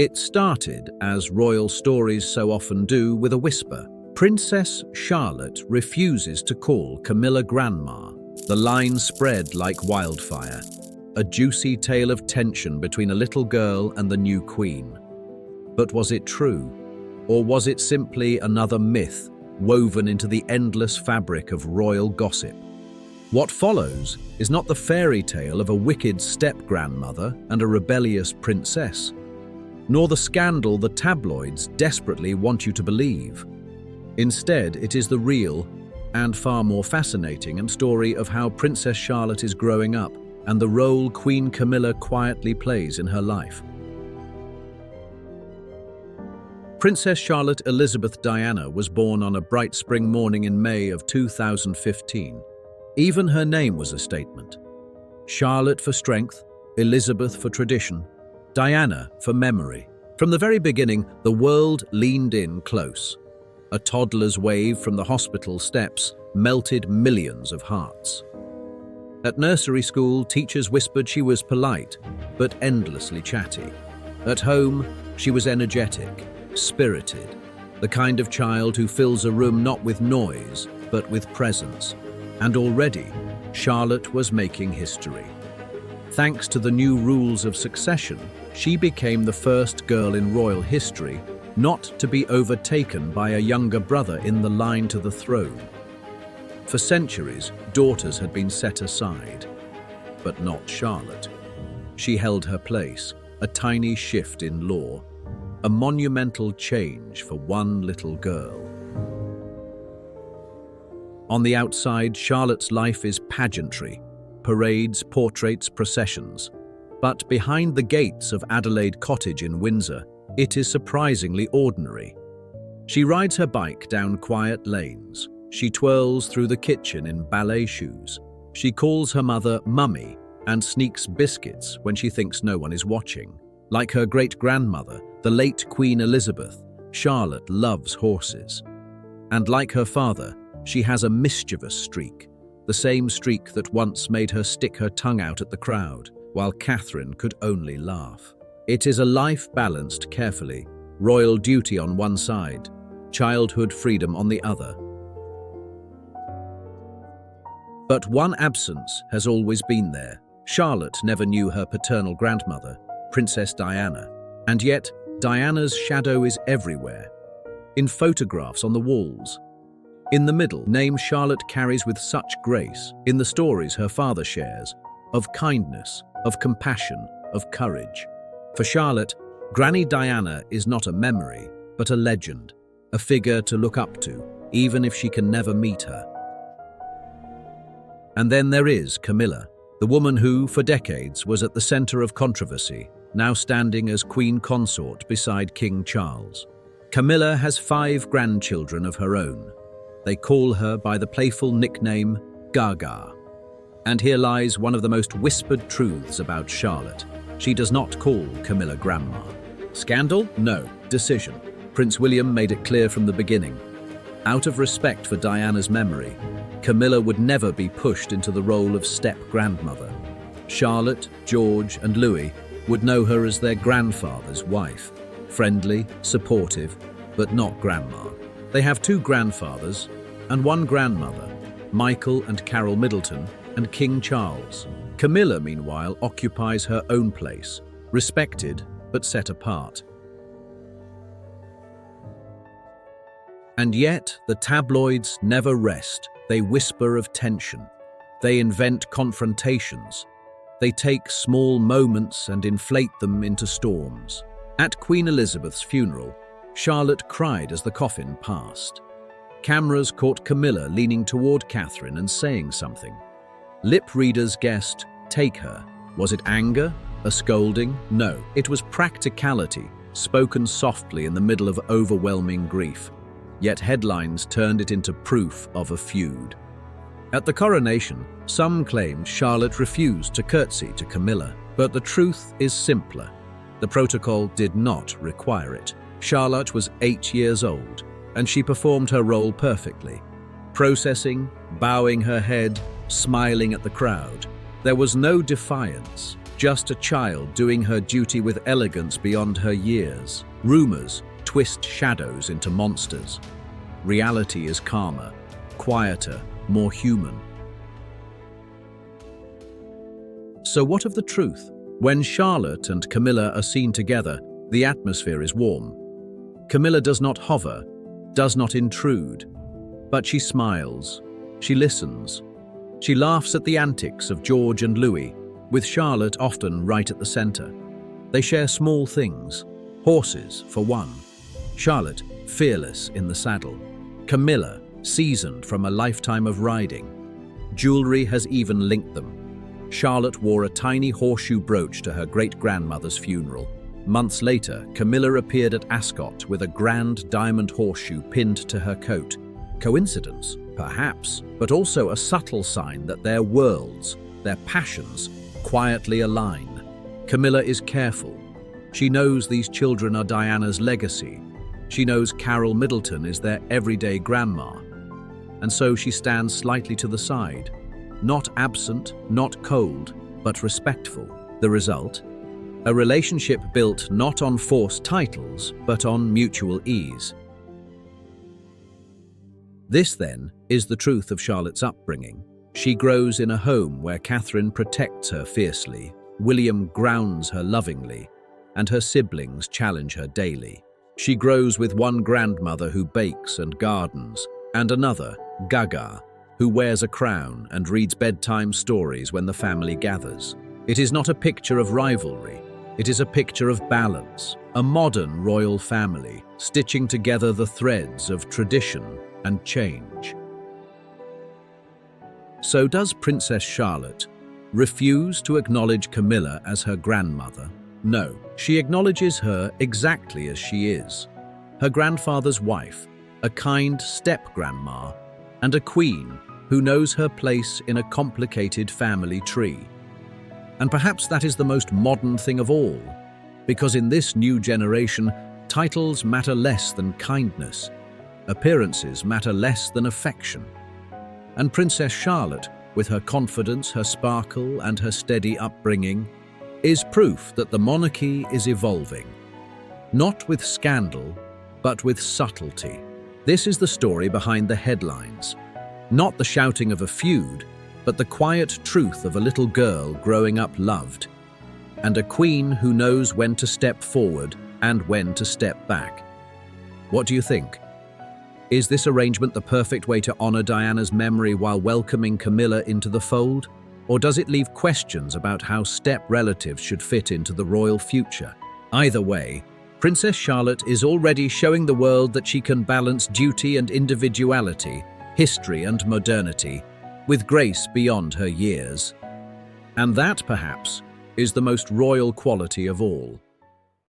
It started, as royal stories so often do, with a whisper. Princess Charlotte refuses to call Camilla Grandma. The line spread like wildfire, a juicy tale of tension between a little girl and the new queen. But was it true? Or was it simply another myth woven into the endless fabric of royal gossip? What follows is not the fairy tale of a wicked step-grandmother and a rebellious princess, nor the scandal the tabloids desperately want you to believe. Instead, it is the real and far more fascinating story of how Princess Charlotte is growing up and the role Queen Camilla quietly plays in her life. Princess Charlotte Elizabeth Diana was born on a bright spring morning in May of 2015. Even her name was a statement. Charlotte for strength, Elizabeth for tradition, Diana for memory. From the very beginning, the world leaned in close. A toddler's wave from the hospital steps melted millions of hearts. At nursery school, teachers whispered she was polite, but endlessly chatty. At home, she was energetic, spirited, the kind of child who fills a room not with noise, but with presence. And already, Charlotte was making history. Thanks to the new rules of succession, she became the first girl in royal history not to be overtaken by a younger brother in the line to the throne. For centuries, daughters had been set aside, but not Charlotte. She held her place, a tiny shift in law, a monumental change for one little girl. On the outside, Charlotte's life is pageantry, parades, portraits, processions. But behind the gates of Adelaide Cottage in Windsor, it is surprisingly ordinary. She rides her bike down quiet lanes. She twirls through the kitchen in ballet shoes. She calls her mother Mummy and sneaks biscuits when she thinks no one is watching. Like her great-grandmother, the late Queen Elizabeth, Charlotte loves horses. And like her father, she has a mischievous streak, the same streak that once made her stick her tongue out at the crowd, while Catherine could only laugh. It is a life balanced carefully, royal duty on one side, childhood freedom on the other. But one absence has always been there. Charlotte never knew her paternal grandmother, Princess Diana, and yet Diana's shadow is everywhere. In photographs on the walls. In the middle, name Charlotte carries with such grace, in the stories her father shares, of kindness, of compassion, of courage. For Charlotte, Granny Diana is not a memory, but a legend, a figure to look up to, even if she can never meet her. And then there is Camilla, the woman who, for decades, was at the center of controversy, now standing as Queen Consort beside King Charles. Camilla has 5 grandchildren of her own. They call her by the playful nickname Gaga. And here lies one of the most whispered truths about Charlotte. She does not call Camilla Grandma. Scandal? No. Decision. Prince William made it clear from the beginning. Out of respect for Diana's memory, Camilla would never be pushed into the role of step-grandmother. Charlotte, George, and Louis would know her as their grandfather's wife. Friendly, supportive, but not grandma. They have 2 grandfathers and 1 grandmother, Michael and Carol Middleton, and King Charles. Camilla, meanwhile, occupies her own place, respected but set apart. And yet, the tabloids never rest. They whisper of tension. They invent confrontations. They take small moments and inflate them into storms. At Queen Elizabeth's funeral, Charlotte cried as the coffin passed. Cameras caught Camilla leaning toward Catherine and saying something. Lip readers guessed, take her. Was it anger? A scolding? No, it was practicality, spoken softly in the middle of overwhelming grief. Yet headlines turned it into proof of a feud. At the coronation, some claimed Charlotte refused to curtsy to Camilla, but the truth is simpler. The protocol did not require it. Charlotte was 8 years old, and she performed her role perfectly, processing, bowing her head, smiling at the crowd. There was no defiance, just a child doing her duty with elegance beyond her years. Rumors twist shadows into monsters. Reality is calmer, quieter, more human. So what of the truth? When Charlotte and Camilla are seen together, the atmosphere is warm. Camilla does not hover, does not intrude, but she smiles, she listens. She laughs at the antics of George and Louis, with Charlotte often right at the center. They share small things, horses for one. Charlotte, fearless in the saddle. Camilla, seasoned from a lifetime of riding. Jewelry has even linked them. Charlotte wore a tiny horseshoe brooch to her great-grandmother's funeral. Months later, Camilla appeared at Ascot with a grand diamond horseshoe pinned to her coat. Coincidence? Perhaps, but also a subtle sign that their worlds, their passions, quietly align. Camilla is careful. She knows these children are Diana's legacy. She knows Carol Middleton is their everyday grandma. And so she stands slightly to the side. Not absent, not cold, but respectful. The result? A relationship built not on forced titles, but on mutual ease. This, then, is the truth of Charlotte's upbringing. She grows in a home where Catherine protects her fiercely, William grounds her lovingly, and her siblings challenge her daily. She grows with one grandmother who bakes and gardens, and another, Gaga, who wears a crown and reads bedtime stories when the family gathers. It is not a picture of rivalry. It is a picture of balance, a modern royal family, stitching together the threads of tradition and change. So does Princess Charlotte refuse to acknowledge Camilla as her grandmother? No, she acknowledges her exactly as she is. Her grandfather's wife, a kind step-grandma, and a queen who knows her place in a complicated family tree. And perhaps that is the most modern thing of all, because in this new generation, titles matter less than kindness. Appearances matter less than affection. And Princess Charlotte, with her confidence, her sparkle, and her steady upbringing, is proof that the monarchy is evolving. Not with scandal, but with subtlety. This is the story behind the headlines. Not the shouting of a feud, but the quiet truth of a little girl growing up loved, and a queen who knows when to step forward and when to step back. What do you think? Is this arrangement the perfect way to honor Diana's memory while welcoming Camilla into the fold? Or does it leave questions about how step relatives should fit into the royal future? Either way, Princess Charlotte is already showing the world that she can balance duty and individuality, history and modernity, with grace beyond her years. And that, perhaps, is the most royal quality of all.